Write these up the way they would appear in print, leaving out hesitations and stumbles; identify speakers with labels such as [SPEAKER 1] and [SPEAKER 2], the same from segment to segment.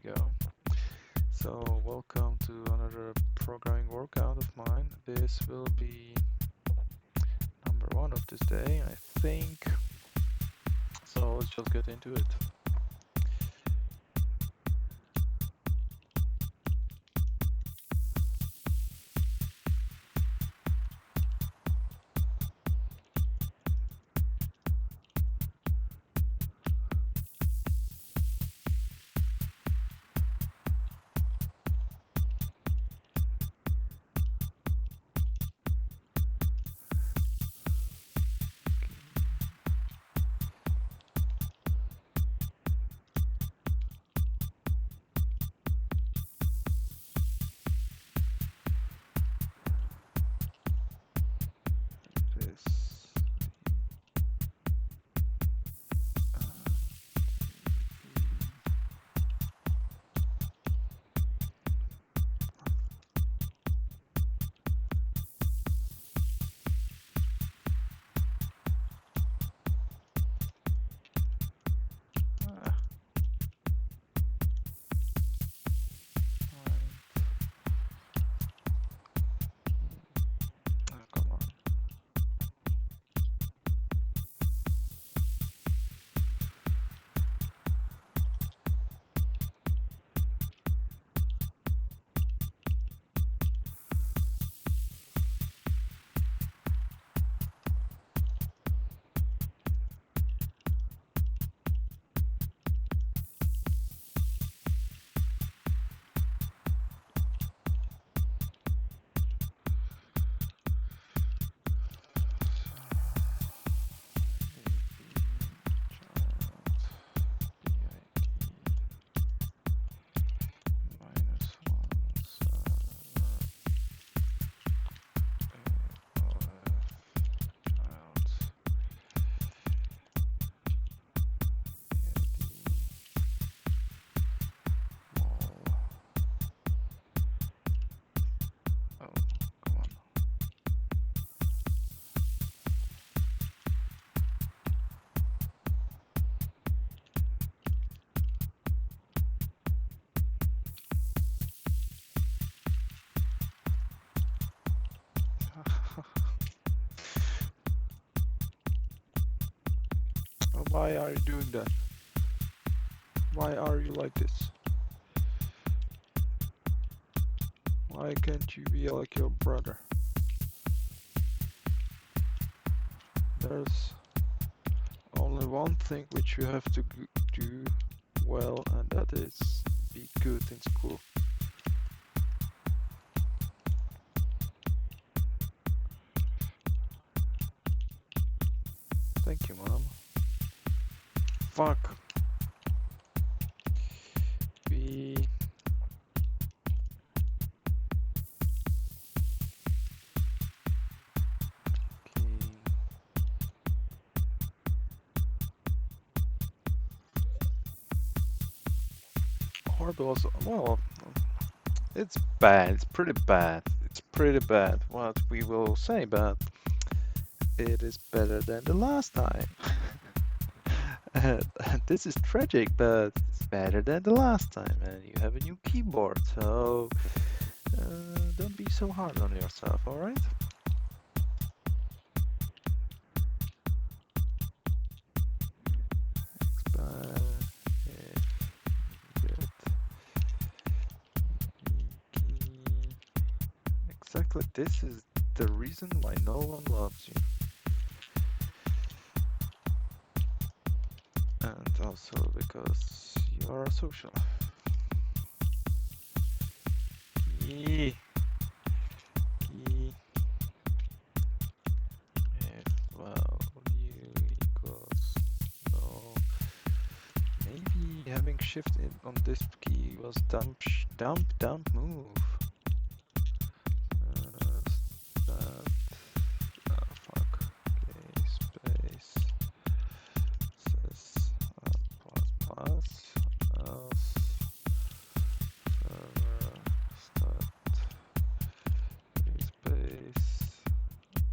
[SPEAKER 1] go. So, welcome to another programming workout of mine. This will be number one of this day, I think. So, let's just get into it. This. Ah, come on. Oh, come on. Why are you doing that? Why are you like this? Why can't you be like your brother? There's only one thing which you have to do well, and that is be good in school. Thank you, Mom. Fuck. Be king. Horrible also. Well, it's bad. It's pretty bad. It's pretty bad. What we will say, but it is better than the last time. And this is tragic, but it's better than the last time. And you have a new keyboard, so don't be so hard on yourself, alright? Exactly, this is the reason why no one loves you. And also because you are social. Key. Key. If value equals no. Maybe having shift in on this key was dump move. That fuck. Okay, space says plus else server start space.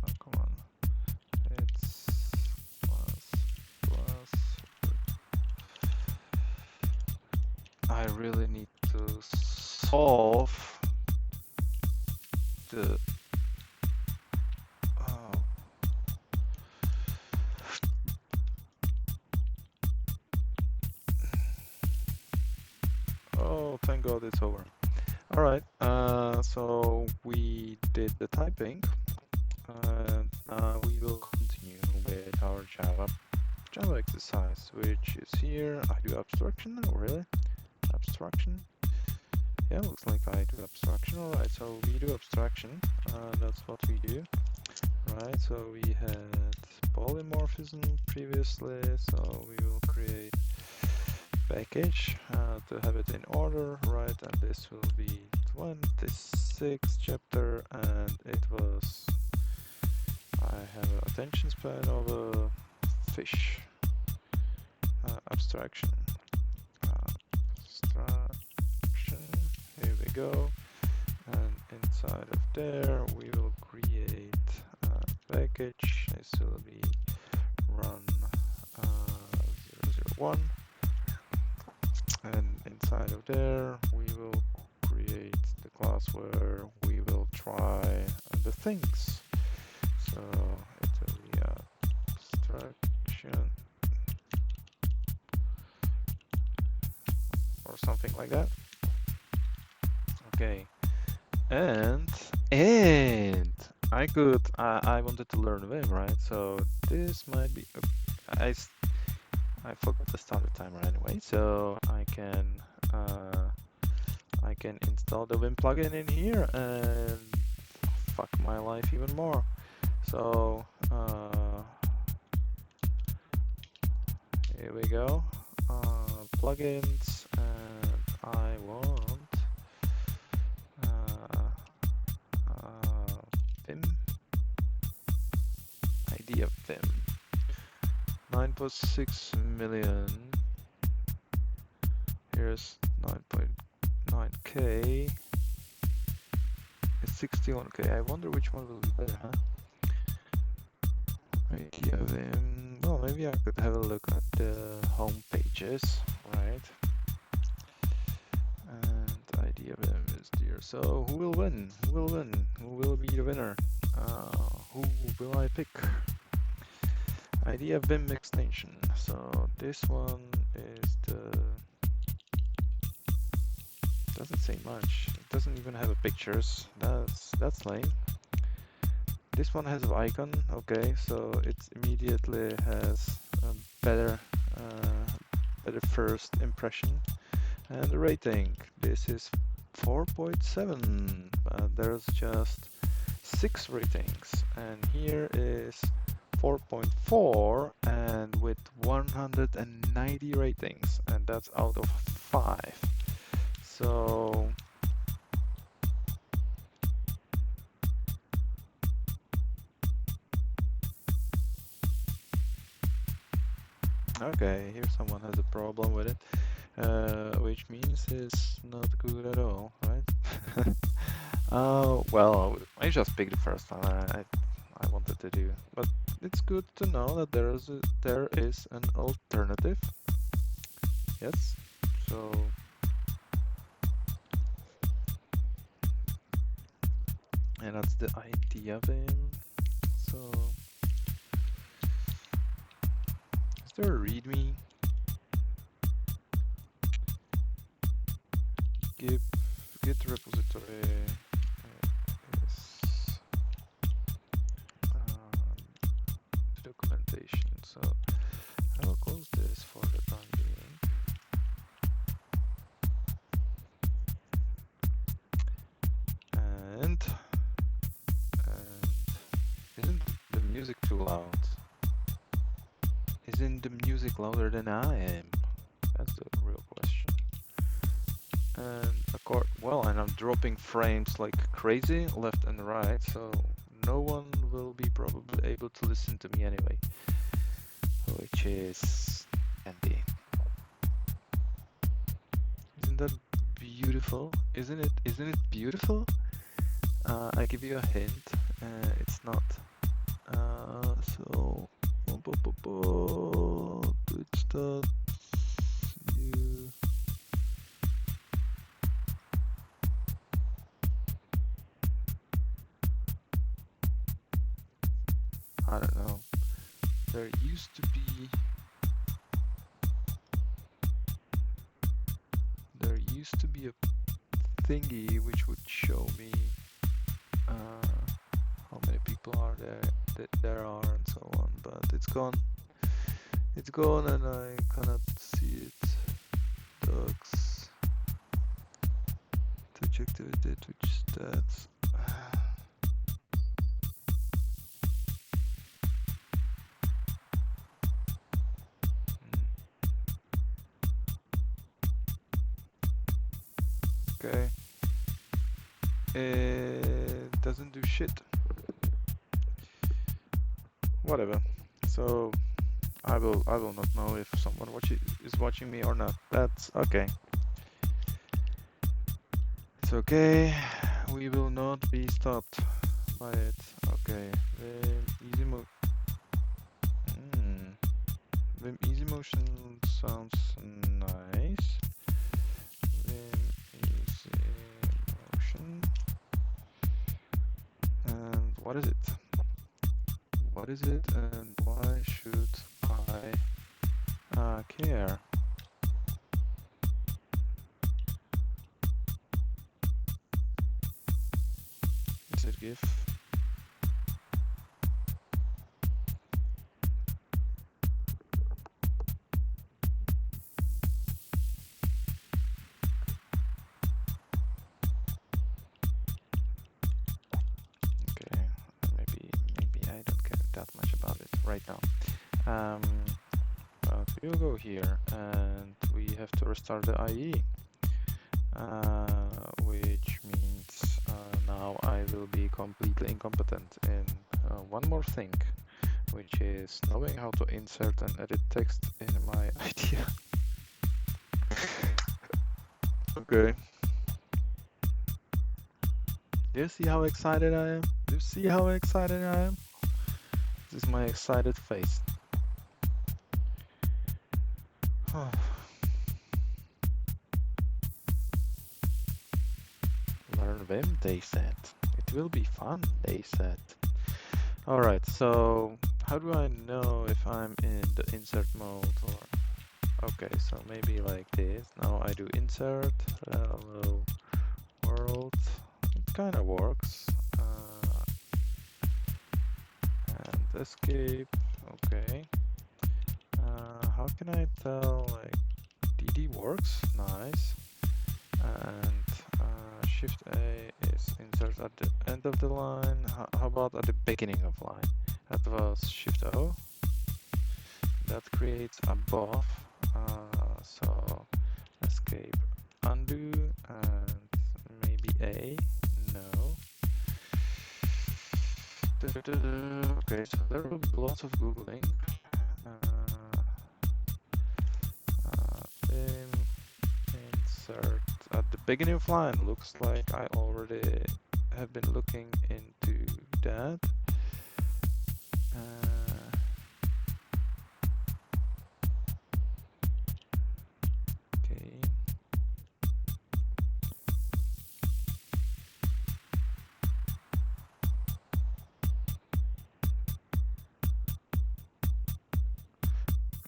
[SPEAKER 1] Oh, come on. It's plus. I really need to solve the uh, oh, thank God it's over. All right, so we did the typing, and now we will continue with our Java exercise, which is here. I do abstraction now, really? Abstraction? Yeah, looks like I do abstraction. All right, so we do abstraction. That's what we do. Right, so we had polymorphism previously, so we will create package to have it in order, right? And this will be 26th chapter, and it was, I have an attention span of a fish. Abstraction. Abstraction. Here we go. And inside of there, we will create a package. This will be run 001. And inside of there, we will create the class where we will try the things. So it will be abstraction or something like that. Okay, and I wanted to learn Vim, right? So this might be I forgot the starter timer anyway, so I can install the Vim plugin in here and fuck my life even more. So here we go, plugins, and I want Vim, idea Vim, 9.6 million. Here's 9.9k. It's 61k. I wonder which one will be better, huh? Idea Vim. Well, maybe I could have a look at the home pages, right? And idea Vim is there. So who will win? Who will win? Who will be the winner? Who will I pick? Idea Vim extension. So this one is the. Doesn't say much. It doesn't even have a pictures. That's lame. This one has an icon. Okay, so it immediately has a better first impression. And the rating. This is 4.7. There's just 6 ratings, and here is 4.4, and with 190 ratings, and that's out of 5. So okay, here someone has a problem with it, which means it's not good at all, right? Well, I just picked the first one I wanted to do, but it's good to know that there is an alternative. Yes, so and that's the idea of him. So is there a README? Git repository is documentation. So I will close this for the time being. And isn't the music too loud? Isn't the music louder than I am? That's the real question. And and I'm dropping frames like crazy left and right, so no one will be probably able to listen to me anyway, which is handy. Isn't that beautiful? Isn't it beautiful? I give you a hint. It's not. So Twitch.tv I don't know. There used to be a thingy which would show me how many people are there are and so on, but it's gone. It's gone and I cannot see it. Dogs. Twitch activity, Twitch stats. Okay. It doesn't do shit. Whatever. So I will not know if someone is watching me or not. That's okay. It's okay. We will not be stopped by it. Okay. Easy move. Vim Easy Motion sounds nice. Vim Easy Motion. And what is it? What is it and why should I care? Is it GIF? Okay, maybe I don't care that much about it right now. But we'll go here and we have to restart the IE, which means now I will be completely incompetent in one more thing, which is knowing how to insert and edit text in my idea. Okay. Do you see how excited I am? Do you see how excited I am? This is my excited face. Learn Vim, they said. It will be fun, they said. Alright, so how do I know if I'm in the insert mode or... Okay, so maybe like this. Now I do insert, hello world. It kind of works. And escape, okay. How can I tell, like, DD works? Nice. And Shift A is insert at the end of the line. How about at the beginning of line? That was Shift O. That creates above. So escape, undo, and maybe A. No. Okay, so there will be lots of googling. Insert at the beginning of line. Looks like I already have been looking into that. Okay.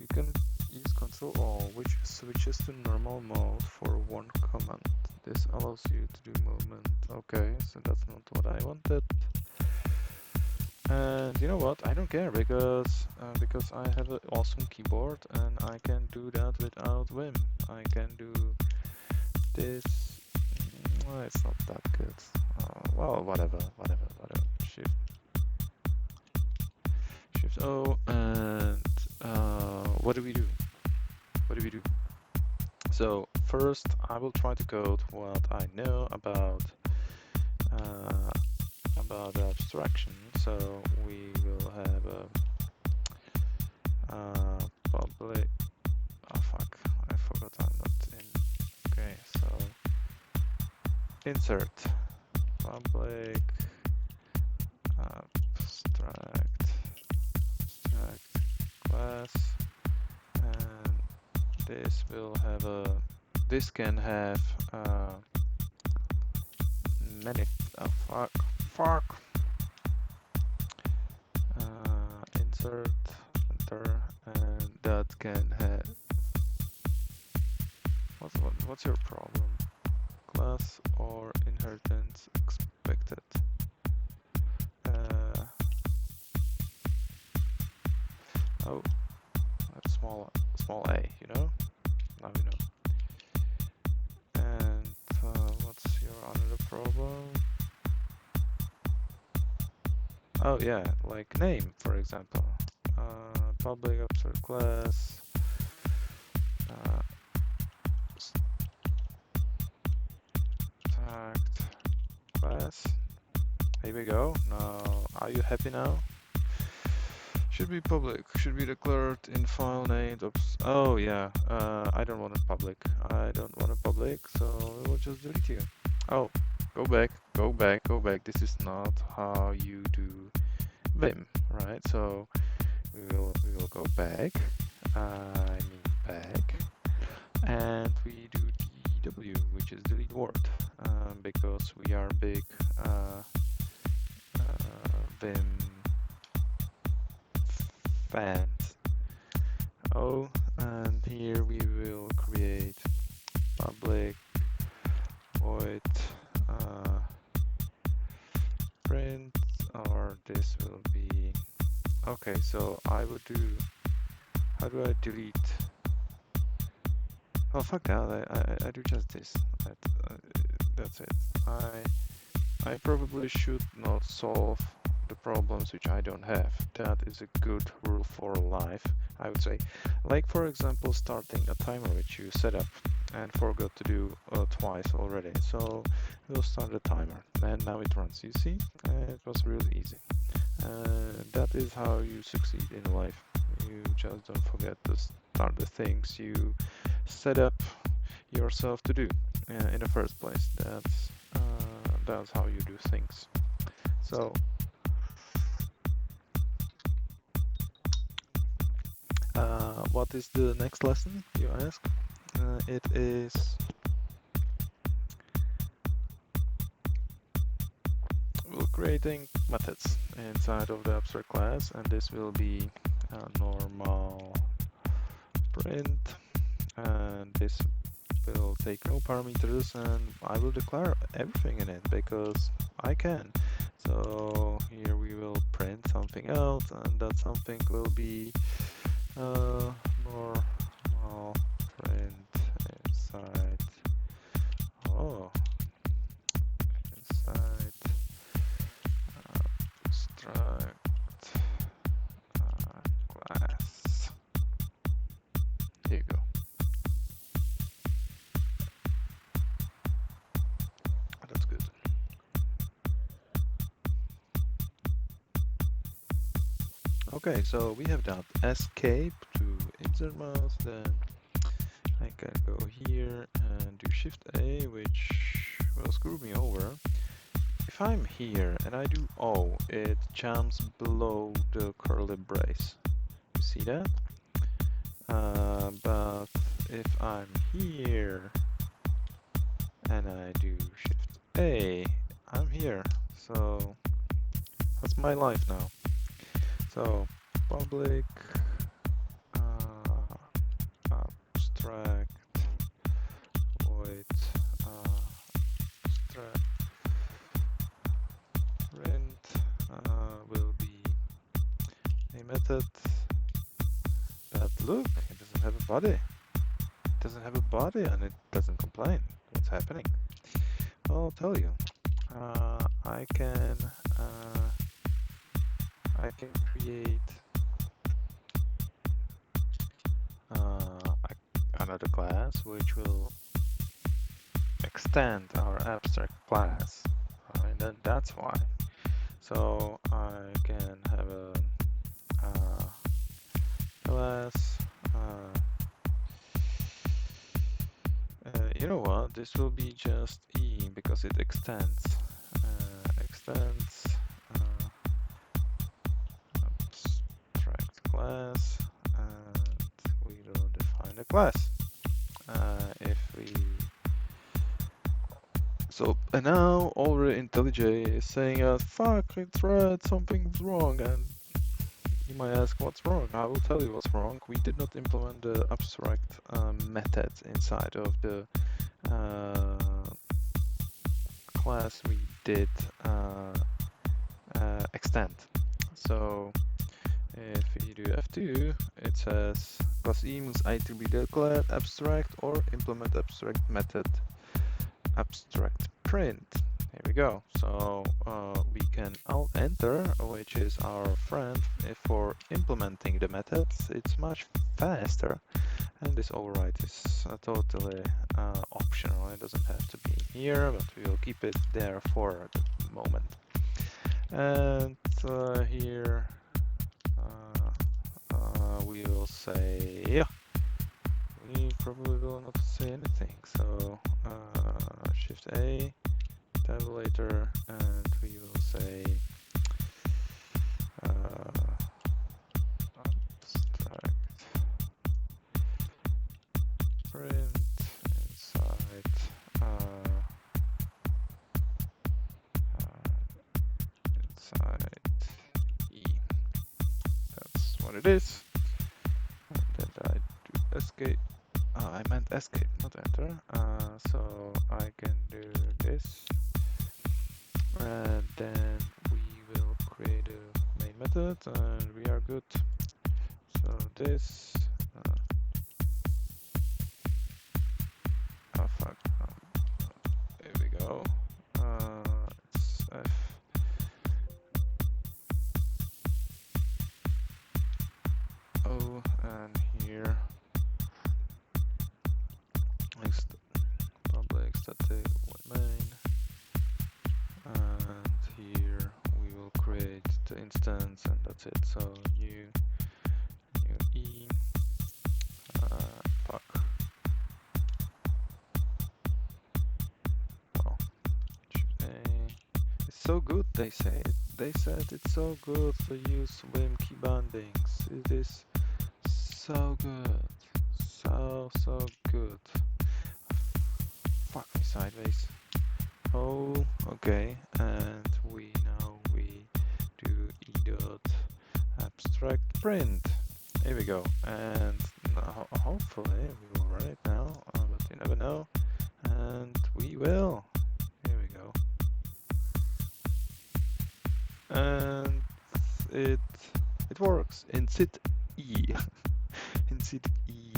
[SPEAKER 1] You can use Ctrl-O, which switches to normal mode for one command. This allows you to do movement. Okay, so that's not what I wanted. And you know what? I don't care because I have an awesome keyboard and I can do that without Vim. I can do this. Well, it's not that good. Well, whatever. Shift O, and what do we do? So first, I will try to code what I know about abstraction. So we will have a public. Oh fuck! I forgot I'm not in. Okay, so insert public abstract class, and this will have a. This can have many. Fuck. insert enter, and that can have what's your problem? Class or inheritance expected. Oh, that's small a, you know? Now you know. And what's your another problem? Oh yeah, like name, for example. Public abstract class. Abstract class. Here we go. Now, are you happy now? Should be public. Should be declared in file name. Oops. Oh yeah. I don't want it public. I don't want it public, so it will just delete you. Oh, go back. Go back. Go back. This is not how you do Vim, right? So we will go back. I mean back, and we do DW, which is delete word, because we are big Vim fans. Oh, and here we will create public void print, or this will be okay. So I would do. How do I delete? Oh fuck that! I do just this. That's it. I probably should not solve the problems which I don't have. That is a good rule for life, I would say. Like for example, starting a timer which you set up and forgot to do twice already. So we'll start the timer and now it runs. You see, it was really easy. That is how you succeed in life. You just don't forget to start the things you set up yourself to do in the first place. That's how you do things. So what is the next lesson, you ask? It is we're creating methods inside of the abstract class, and this will be a normal print, and this will take no parameters, and I will declare everything in it because I can. So here we will print something else, and that something will be normal print inside. Oh, inside abstract class. Here you go. That's good. Okay, so we have done escape to insert mouse, then I can go here and do Shift A, which will screw me over. If I'm here and I do O, it jumps below the curly brace. You see that? But if I'm here and I do Shift A, I'm here. So that's my life now. So public abstract void abstract print will be a method that, look, it doesn't have a body. It doesn't have a body and it doesn't complain. What's happening? I'll tell you. I can create another class which will extend our abstract class, and then that's why. So I can have a class. You know what? This will be just E because it extends. Extends abstract class, and we will define a class. If we and now already IntelliJ is saying us, fuck, it's red, something's wrong, and You might ask what's wrong. I will tell you what's wrong. We did not implement the abstract method inside of the class we did extend. So if you do F2, it says class E muss either be declared abstract or implement abstract method abstract print. Here we go. So we can alt enter, which is our friend for implementing the methods. It's much faster, and this override is totally optional. It doesn't have to be here, but we will keep it there for the moment. And here we will say, yeah, we probably will not say anything. So Shift A, tabulator, and we will say abstract print inside inside E. That's what it is. And then I do escape. I meant escape, not enter. So I can do this, and then we will create a main method, and we are good. So this. Oh fuck. There we go. It's F. O, and here public static void main, and here we will create the instance, and that's it. So new E. Fuck. Oh, it's so good, they say. They said it's so good to use Vim key bindings. It is so good. So good. Fuck me sideways. Oh, okay. And we do e dot abstract print. Here we go. And hopefully we will run it now, but you never know. And we will. Here we go. And it works in sit E. in sit E.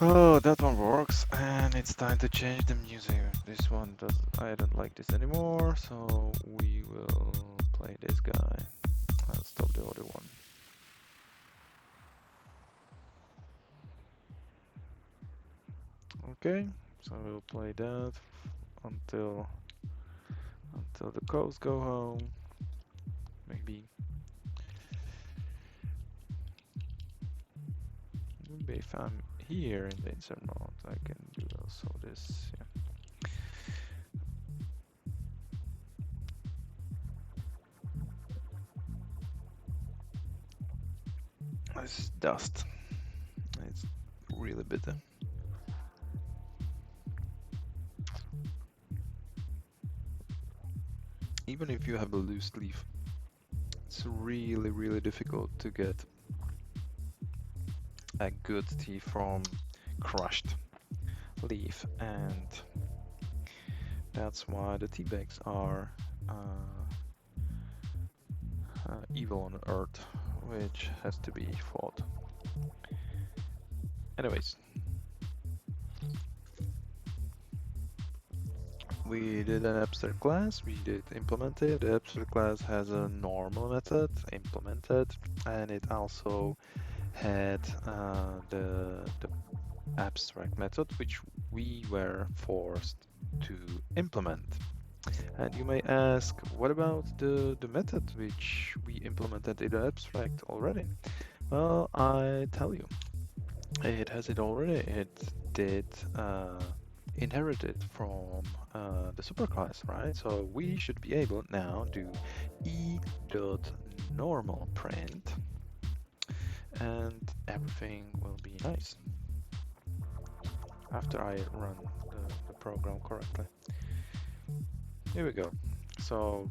[SPEAKER 1] Oh, that one works, and it's time to change the music. This one does. I don't like this anymore, so we will play this guy. I'll stop the other one. Okay, so we'll play that until the cows go home. Maybe if I'm here in the insert mode, I can do also this. Yeah. It's dust. It's really bitter. Even if you have a loose leaf, it's really difficult to get a good tea from crushed leaf, and that's why the tea bags are evil on earth, which has to be fought. Anyways, we did an abstract class, we did implement it. The abstract class has a normal method implemented, and it also had the abstract method, which we were forced to implement. And you may ask, what about the method which we implemented in the abstract already? Well, I tell you, it has it already. It did inherit it from the superclass, right? So we should be able now to e.normal print, and everything will be nice after I run the program correctly. Here we go. So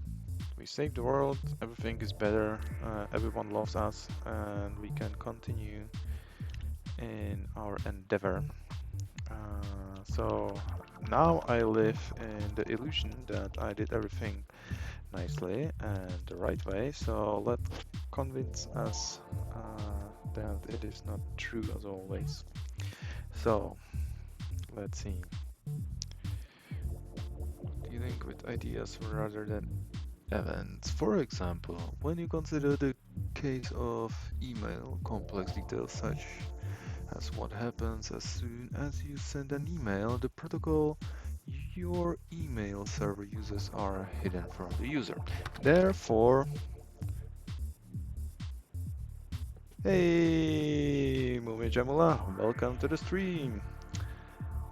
[SPEAKER 1] We save the world, everything is better, everyone loves us, and we can continue in our endeavor. So now I live in the illusion that I did everything nicely and the right way. So let's convince us that it is not true as always. So let's see. Dealing with ideas rather than events. For example, when you consider the case of email, complex details such as what happens as soon as you send an email, the protocol your email server uses are hidden from the user. Therefore, hey, Mumia Jamula, welcome to the stream.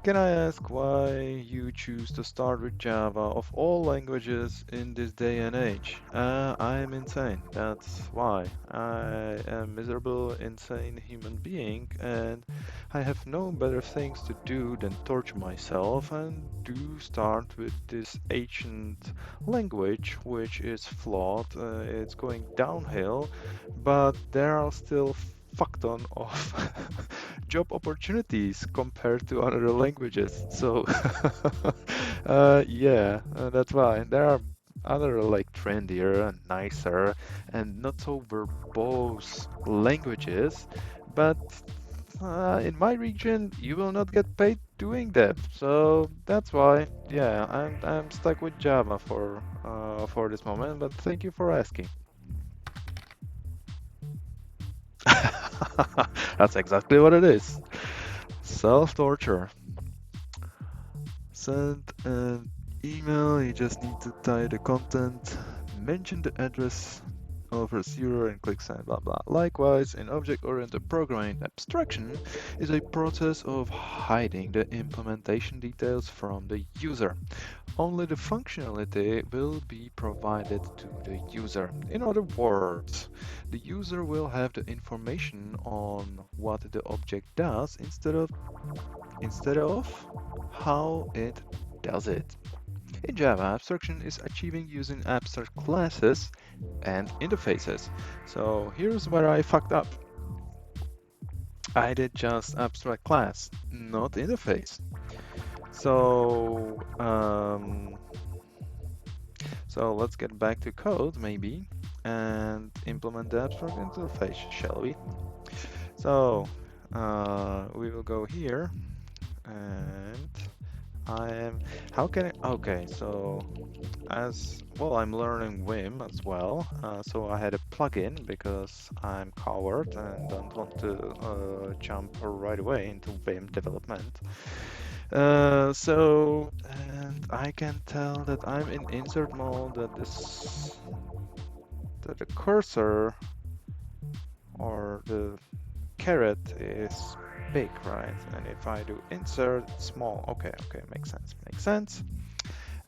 [SPEAKER 1] Can I ask why you choose to start with Java of all languages in this day and age? I am insane. That's why. I am miserable, insane human being, and I have no better things to do than torture myself and do start with this ancient language, which is flawed. It's going downhill, but there are still fuck ton of job opportunities compared to other languages. So yeah, that's why there are other like trendier and nicer and not so verbose languages, but in my region you will not get paid doing that. So that's why, yeah, I'm stuck with Java for this moment. But thank you for asking. That's exactly what it is. Self-torture. Send an email, you just need to type the content, mention the address of receiver and click send, blah blah. Likewise, in object-oriented programming, abstraction is a process of hiding the implementation details from the user. Only the functionality will be provided to the user. In other words, the user will have the information on what the object does instead of how it does it. In Java, abstraction is achieving using abstract classes and interfaces. So here's where I fucked up. I did just abstract class, not interface. So let's get back to code maybe and implement the abstract interface, shall we? So we will go here and how can I, okay, so as well, I'm learning Vim as well. So I had a plugin because I'm coward and don't want to jump right away into Vim development. And I can tell that I'm in insert mode, that the cursor or the caret is big, right? And if I do insert, it's small. Okay, makes sense.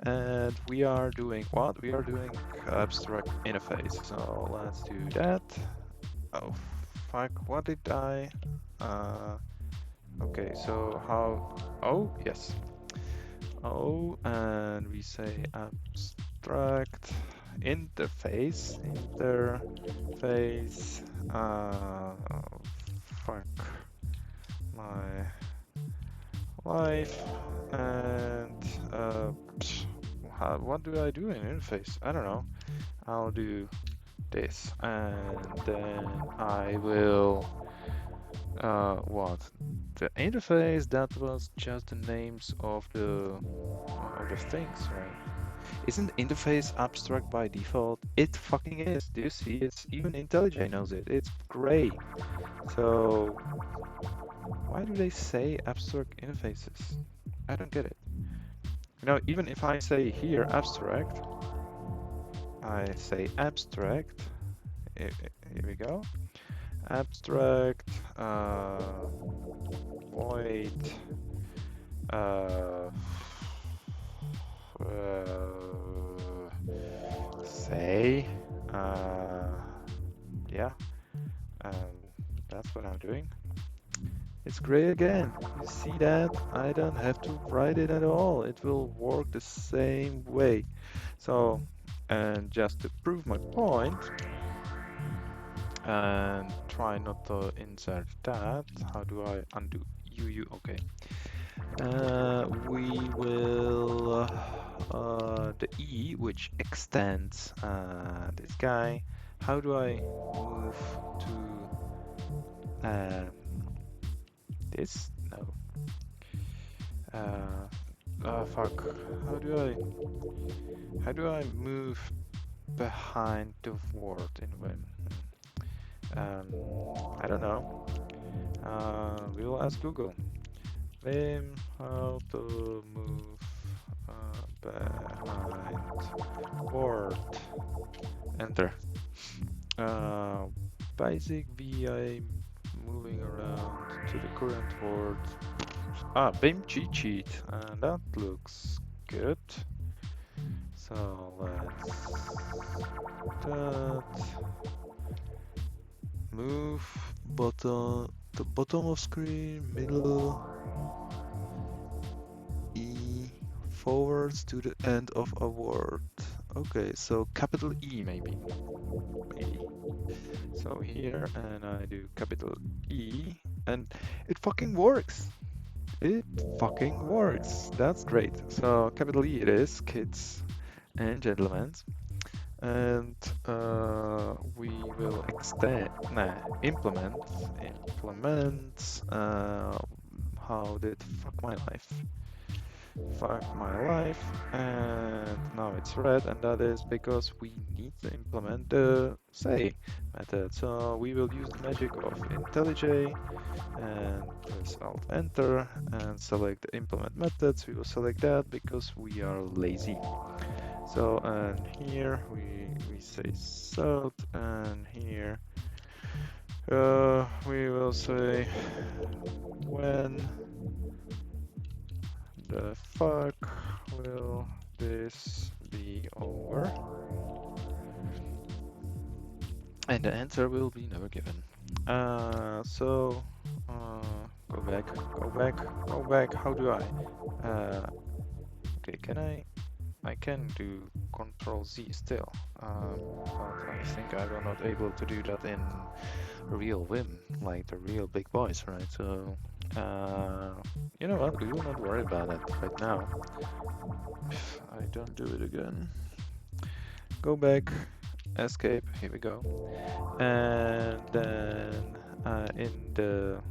[SPEAKER 1] And we are doing what? We are doing abstract interface. So let's do that. Oh, fuck, what did I? Okay, so how? Oh, yes. Oh, and we say abstract interface. Fuck my life. And what do I do in interface? I don't know. I'll do this, and then I will what? The interface, that was just the names of the things, right? Isn't interface abstract by default? It fucking is. Do you see? It's even IntelliJ knows it. It's great. So why do they say abstract interfaces? I don't get it. You know, even if I say here abstract, I say abstract. Here we go. Abstract void say yeah, that's what I'm doing. It's great again. You see that? I don't have to write it at all. It will work the same way. So And just to prove my point, and try not to insert that, how do I undo UU? Okay. We will the E, which extends this guy. How do I move to this? No. Fuck. How do I move behind the word in Vim? I don't know. We will ask Google. Vim, how to move behind word. Enter. Basic VI moving around to the current word. Vim cheat sheet, and that looks good. So let's that move bottom, the bottom of screen, middle, E forwards to the end of a word. Okay, so capital E maybe. So here, and I do capital E, and it fucking works. It fucking works. That's great. So capital E it is, kids and gentlemen. And we will implement, how did fuck my life? Fuck my life, and now it's red, and that is because we need to implement the say method. So we will use the magic of IntelliJ and press Alt Enter and select the implement methods. We will select that because we are lazy. So, and here we say salt, and here we will say when the fuck will this be over? And the answer will be never given. So go back. How do I? Okay, can I can do Control Z still, but I think I will not able to do that in real Vim, like the real big boys, right? So, you know what? We will not worry about that right now. If I don't do it again. Go back, escape. Here we go, and then in the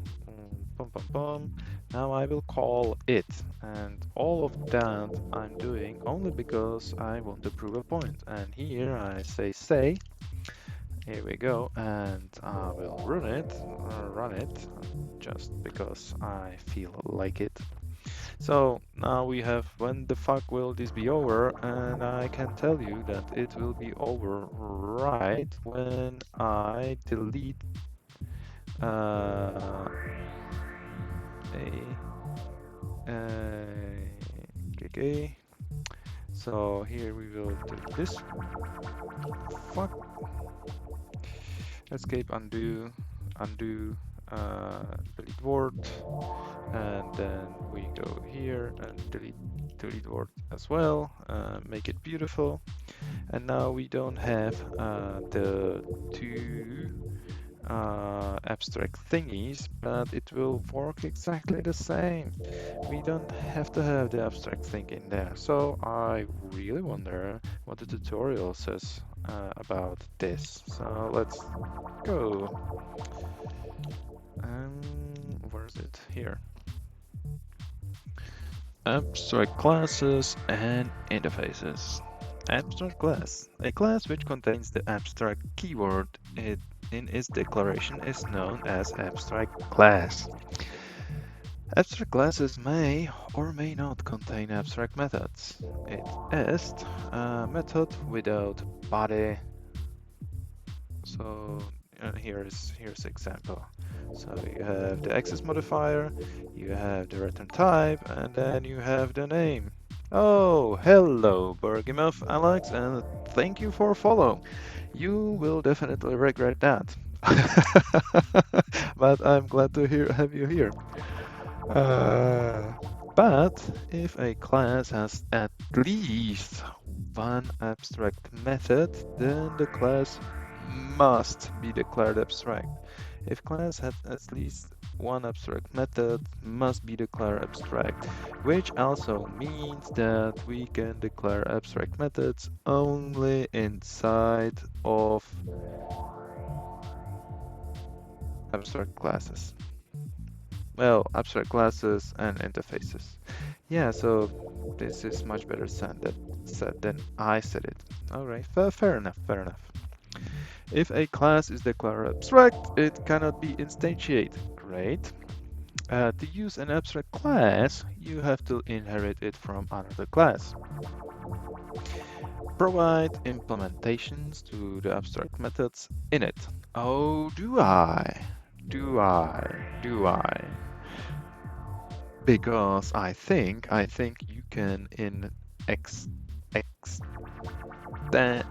[SPEAKER 1] now I will call it, and all of that I'm doing only because I want to prove a point. And here I say, here we go, and I will run it, just because I feel like it. So now we have when the fuck will this be over, and I can tell you that it will be over right when I delete okay. So here we will do this. Fuck. Escape, undo, delete word, and then we go here and delete word as well. Make it beautiful. And now we don't have the two abstract thingies, but it will work exactly the same. We don't have to have the abstract thing in there. So I really wonder what the tutorial says about this. So let's go. Where is it? Here. Abstract classes and interfaces. Abstract class. A class which contains the abstract keyword in its declaration is known as abstract class. Abstract classes may or may not contain abstract methods. It is a method without body. So here's example. So you have the access modifier, you have the return type, and then you have the name. Oh, hello, Bergimuth Alex, and thank you for follow. You will definitely regret that. But I'm glad to have you here. But if a class has at least one abstract method, then the class must be declared abstract. If class has at least one abstract method, must be declared abstract, which also means that we can declare abstract methods only inside of abstract classes. Well, abstract classes and interfaces. Yeah, so this is much better said than I said it. Alright, fair enough, fair enough. If a class is declared abstract, it cannot be instantiated. Great. To use an abstract class, you have to inherit it from another class. Provide implementations to the abstract methods in it. Oh, do I? Do I? Because I think you can in ex extend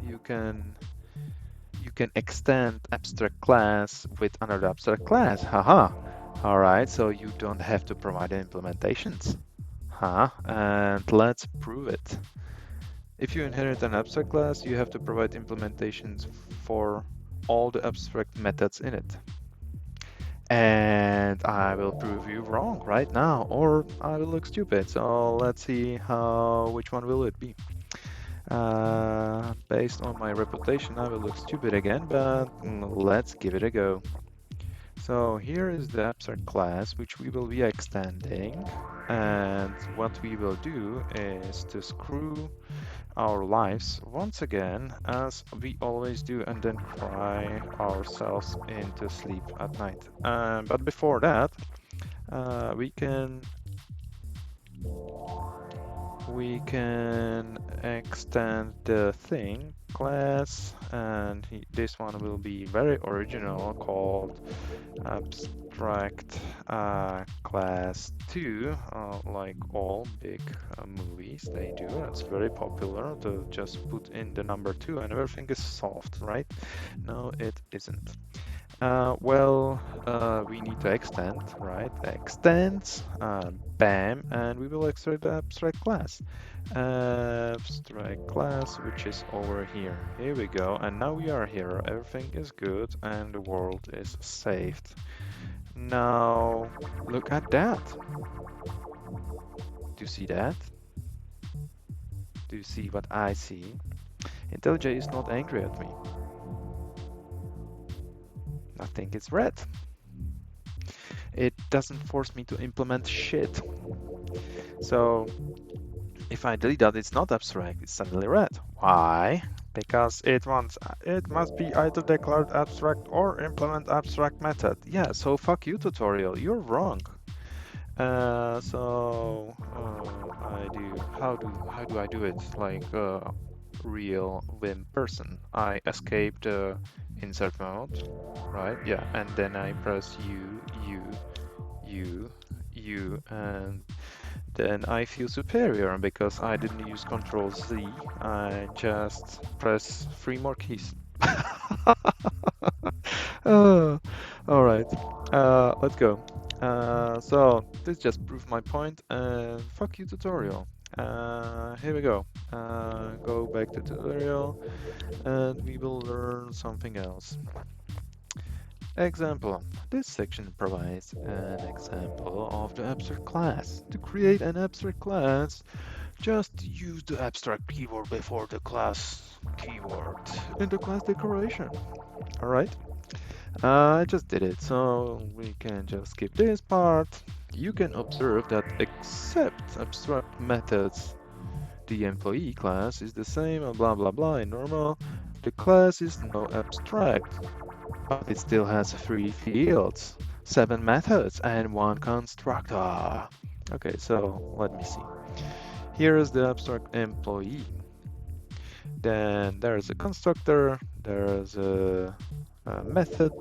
[SPEAKER 1] you can extend abstract class with another abstract class. Haha. All right, so you don't have to provide implementations. Huh? And let's prove it. If you inherit an abstract class, you have to provide implementations for all the abstract methods in it. And I will prove you wrong right now, or I will look stupid. So let's see which one will it be. Based on my reputation, I will look stupid again, but let's give it a go. So here is the abstract class, which we will be extending. And what we will do is to screw our lives once again, as we always do, and then cry ourselves into sleep at night. But before that, we can extend the thing class, and this one will be very original, called abstract class 2, like all big movies they do. It's very popular to just put in the number 2 and everything is solved, right? No, it isn't. We need to extend, right? Extends, bam, and we will extract the abstract class. Abstract class, which is over here. Here we go, and now we are here. Everything is good, and the world is saved. Now, look at that. Do you see that? Do you see what I see? IntelliJ is not angry at me. I think it's red. It doesn't force me to implement shit. So if I delete that, it's not abstract, it's suddenly red. Why? Because it must be either declared abstract or implement abstract method. Yeah, so fuck you, tutorial, you're wrong. How do I do it like a real Vim person? I escape the insert mode, right? Yeah, and then I press U, and then I feel superior because I didn't use Control Z. I just press 3 more keys. All right, let's go. So this just proved my point, and fuck you, tutorial. Here we go. Go back to tutorial, and we will learn something else. Example. This section provides an example of the abstract class. To create an abstract class, just use the abstract keyword before the class keyword in the class declaration. All right. I just did it, so we can just skip this part. You can observe that except abstract methods, the employee class is the same and blah blah blah in normal. The class is no abstract, but it still has 3 fields, 7 methods, and 1 constructor. Okay, so let me see. Here is the abstract employee. Then there's a constructor, there's a method,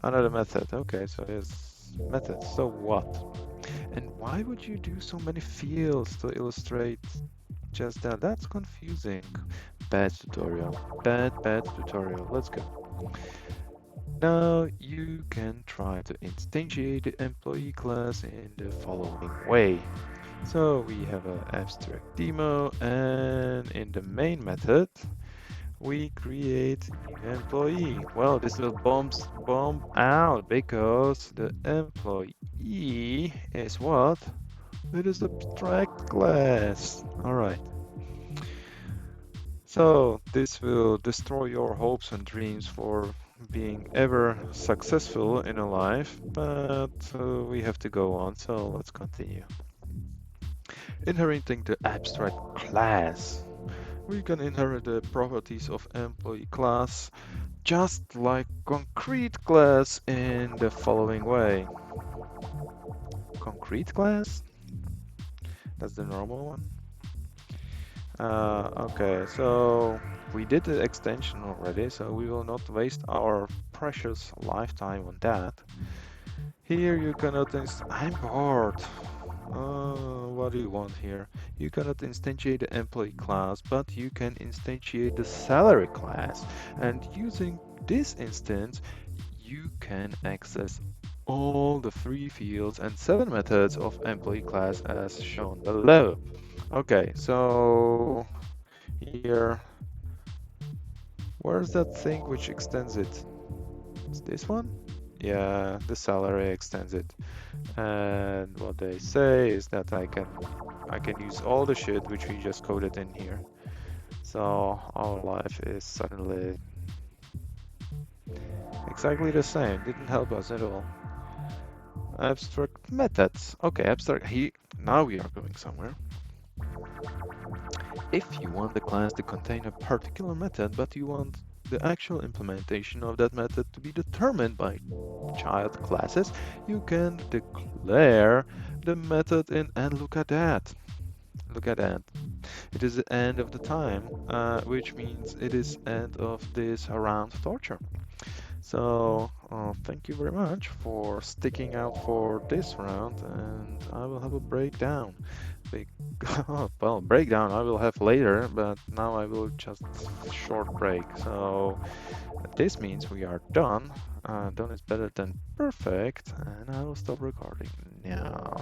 [SPEAKER 1] another method. Okay, so it's method. So what? And why would you do so many fields to illustrate just that? That's confusing. Bad tutorial. Bad tutorial. Let's go. Now you can try to instantiate the employee class in the following way. So we have an abstract demo, and in the main method we create new employee. Well, this will bomb out because the employee is what? It is abstract class. All right. So this will destroy your hopes and dreams for being ever successful in a life, but we have to go on, so let's continue. Inheriting the abstract class. We can inherit the properties of employee class just like concrete class in the following way. Concrete class? That's the normal one. Okay, so we did the extension already, so we will not waste our precious lifetime on that. Here you cannot I'm bored. What do you want here? You cannot instantiate the employee class, but you can instantiate the salary class. And using this instance, you can access all the 3 fields and 7 methods of employee class as shown below. Okay, so here, where's that thing which extends it? It's this one? Yeah, the salary extends it. And what they say is that I can use all the shit which we just coded in here. So our life is suddenly exactly the same. Didn't help us at all. Abstract methods. Okay, abstract. Now we are going somewhere. If you want the class to contain a particular method, but you want the actual implementation of that method to be determined by child classes, you can declare the method in, and look at that. Look at that. It is the end of the time, which means it is end of this round torture. So thank you very much for sticking out for this round, and I will have a breakdown. Well, breakdown I will have later, but now I will just short break. So this means we are done. Done is better than perfect, and I will stop recording now.